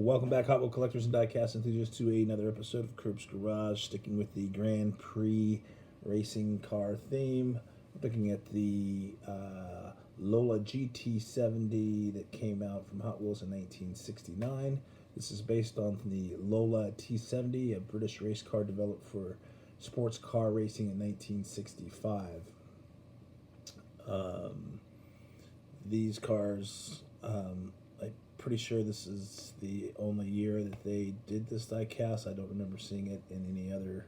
Welcome back, Hot Wheel collectors and diecast enthusiasts, to another episode of Curb's Garage, sticking with the Grand Prix racing car theme. We're looking at the Lola GT70 that came out from Hot Wheels in 1969. This is based on the Lola T70, a British race car developed for sports car racing in 1965. These cars, I'm pretty sure this is the only year that they did this diecast. I don't remember seeing it in any other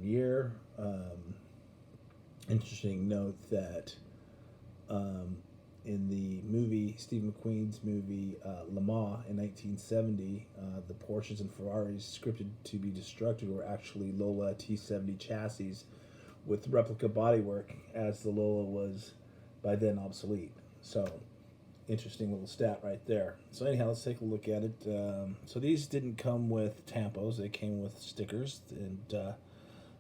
year. Interesting note that in the movie, Steve McQueen's movie Le Mans in 1970, the Porsches and Ferraris scripted to be destructed were actually Lola T70 chassis with replica bodywork, as the Lola was by then obsolete. So, interesting little stat right there. So anyhow, let's take a look at it. So these didn't come with tampos, they came with stickers, and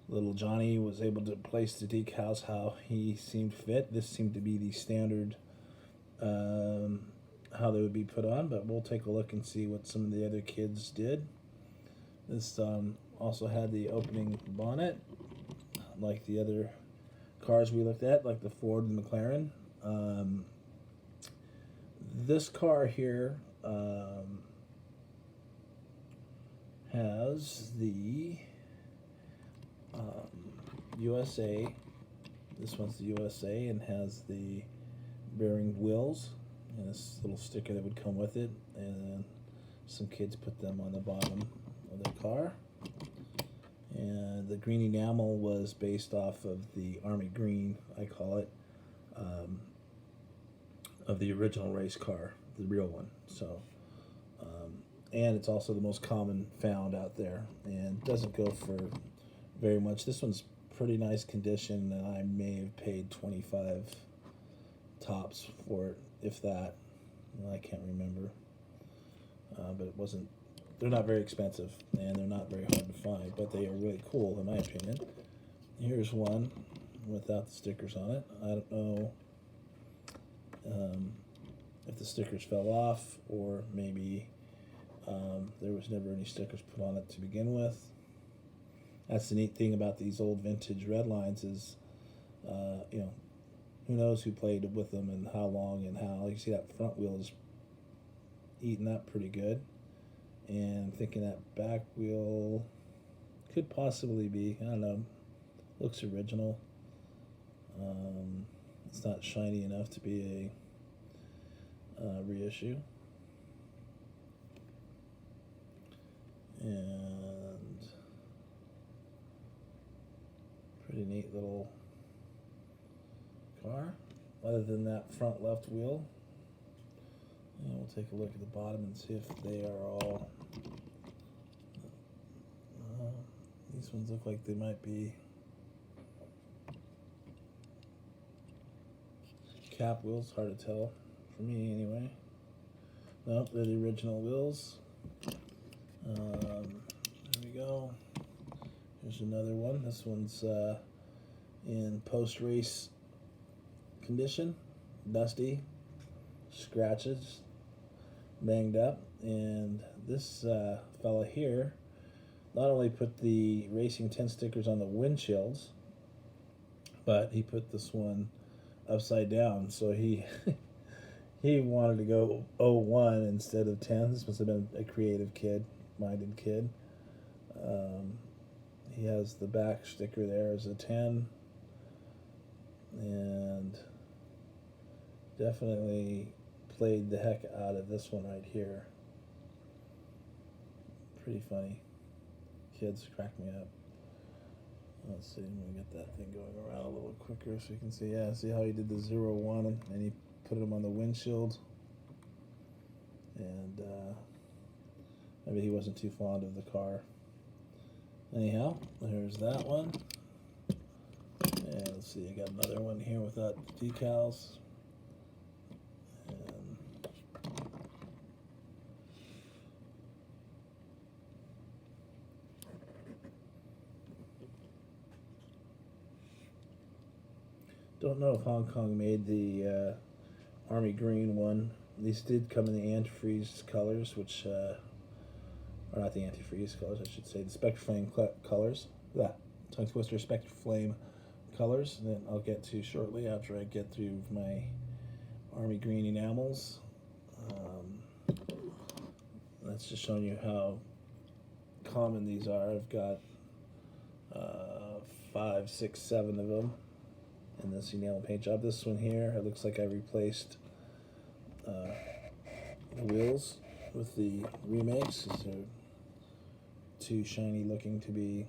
little Johnny was able to place the decals how he seemed fit. This seemed to be the standard how they would be put on, but we'll take a look and see what some of the other kids did. This also had the opening bonnet, like the other cars we looked at, like the Ford and McLaren. This car here has the USA. This one's the USA and has the bearing wheels and this little sticker that would come with it. And some kids put them on the bottom of the car. And the green enamel was based off of the Army Green, I call it, of the original race car, the real one. So, and it's also the most common found out there, and doesn't go for very much. This one's pretty nice condition, and I may have paid 25 tops for it, if that. I can't remember, but it wasn't. They're not very expensive, and they're not very hard to find, but they are really cool, in my opinion. Here's one without the stickers on it. I don't know if the stickers fell off, or maybe there was never any stickers put on it to begin with. That's the neat thing about these old vintage Redlines is, who knows who played with them and how long and how. You see that front wheel is eating up pretty good. And I'm thinking that back wheel could possibly be, I don't know, looks original. It's not shiny enough to be a reissue. And pretty neat little car. Other than that front left wheel. And we'll take a look at the bottom and see if they are all. These ones look like they might be cap wheels, hard to tell, for me anyway. Nope, they're the original wheels. There we go. Here's another one. This one's in post-race condition, dusty, scratches, banged up, and this fella here not only put the Racing 10 stickers on the windshields, but he put this one upside down, so he he wanted to go 01 instead of 10. This must have been a creative kid, minded kid. He has the back sticker there as a 10, and definitely played the heck out of this one right here. Pretty funny. Kids crack me up. Let's see, I'm gonna get that thing going around a little quicker so you can see. Yeah, see how he did the 01 and he put them on the windshield. And maybe he wasn't too fond of the car. Anyhow, there's that one. And let's see, I got another one here without decals. And don't know if Hong Kong made the Army Green one These did come in the antifreeze colors, which, or not the antifreeze colors, I should say, the Spectre Flame colors. Yeah, Tongue Twister Spectre Flame colors that I'll get to shortly after I get through my Army Green enamels. That's just showing you how common these are. I've got 5, 6, 7 of them in this enamel paint job. This one here, it looks like I replaced the wheels with the remakes. They're too shiny looking to be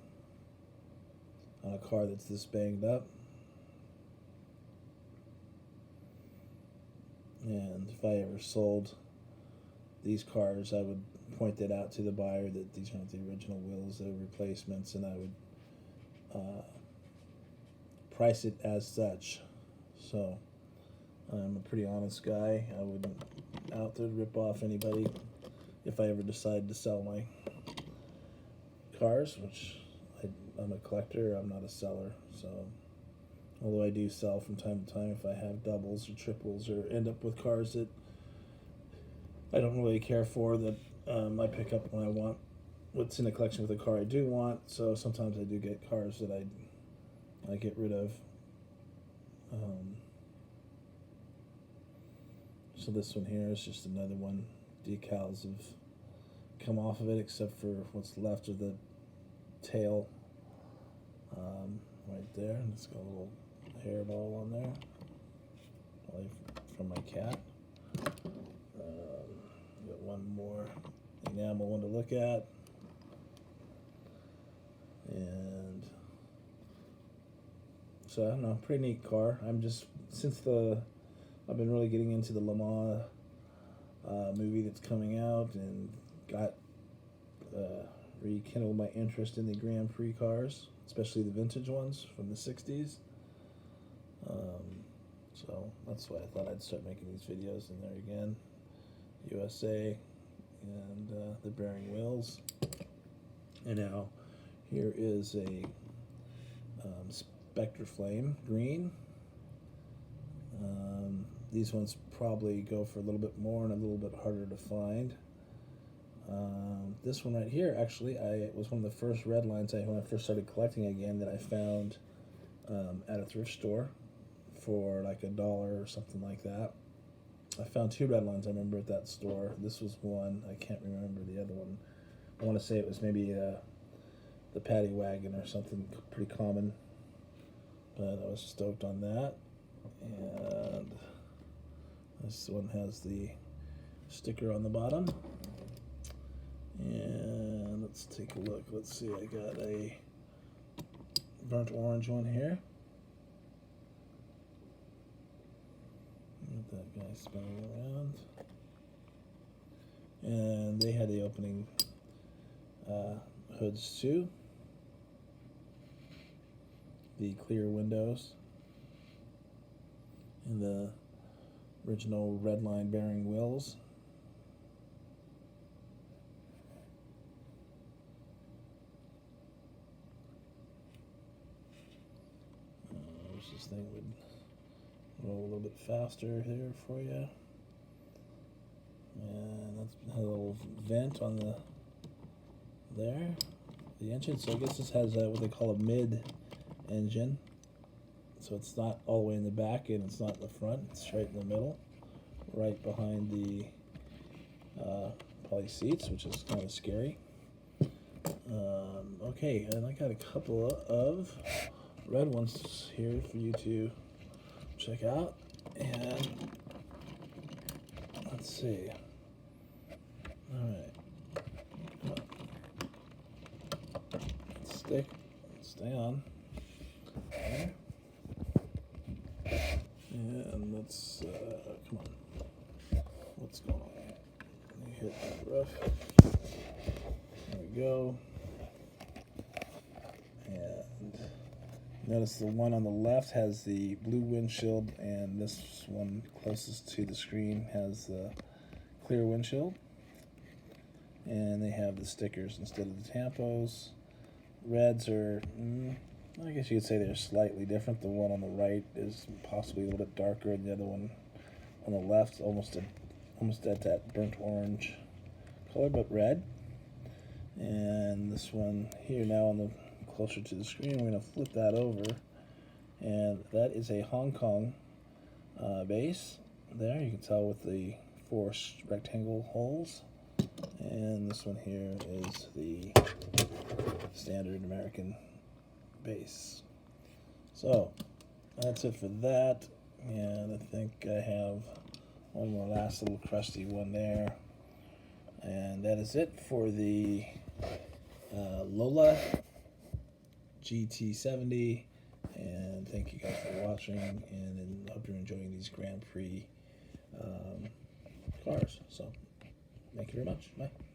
on a car that's this banged up. And if I ever sold these cars, I would point that out to the buyer that these aren't the original wheels, they're replacements, and I would price it as such. So I'm a pretty honest guy. I wouldn't out there rip off anybody if I ever decide to sell my cars, which I'm a collector, I'm not a seller. So although I do sell from time to time if I have doubles or triples or end up with cars that I don't really care for, that I pick up when I want what's in the collection with a car I do want. So sometimes I do get cars that I get rid of. So this one here is just another one. Decals have come off of it except for what's left of the tail right there. And it's got a little hairball on there, probably from my cat. Got one more enamel one to look at, and so I don't know, pretty neat car. I'm just, I've been really getting into the Le Mans movie that's coming out, and got rekindled my interest in the Grand Prix cars, especially the vintage ones from the 60s. So that's why I thought I'd start making these videos. And there again, USA and the bearing wheels. And now here is a Spectre Flame green. These ones probably go for a little bit more and a little bit harder to find. This one right here, actually, it was one of the first Redlines when I first started collecting again that I found at a thrift store for like $1 or something like that. I found 2 Redlines I remember at that store. This was one. I can't remember the other one. I want to say it was maybe the Paddy Wagon or something pretty common. But I was stoked on that. And this one has the sticker on the bottom. And let's take a look. Let's see, I got a burnt orange one here. Let that guy spinning around. And they had the opening hoods too. The clear windows. And the original Redline bearing wheels. Wish this thing would roll a little bit faster here for you. And that's a little vent on the engine. So I guess this has what they call a mid engine. So it's not all the way in the back and it's not in the front. It's right in the middle, right behind the poly seats, which is kind of scary. Okay, and I got a couple of red ones here for you to check out. And let's see. All right. Stay on. Okay. And let's, come on. What's going on? Let me hit that rough. There we go. And notice the one on the left has the blue windshield, and this one closest to the screen has the clear windshield. And they have the stickers instead of the tampos. Reds are, I guess you could say they're slightly different. The one on the right is possibly a little bit darker, and the other one on the left almost almost at that burnt orange color, but red. And this one here now on the closer to the screen, we're going to flip that over, and that is a Hong Kong base. There you can tell with the 4 rectangle holes, and this one here is the standard American base. So that's it for that, and I think I have one more last little crusty one there, and that is it for the Lola GT70. And thank you guys for watching, and I hope you're enjoying these Grand Prix cars. So thank you very much. Bye.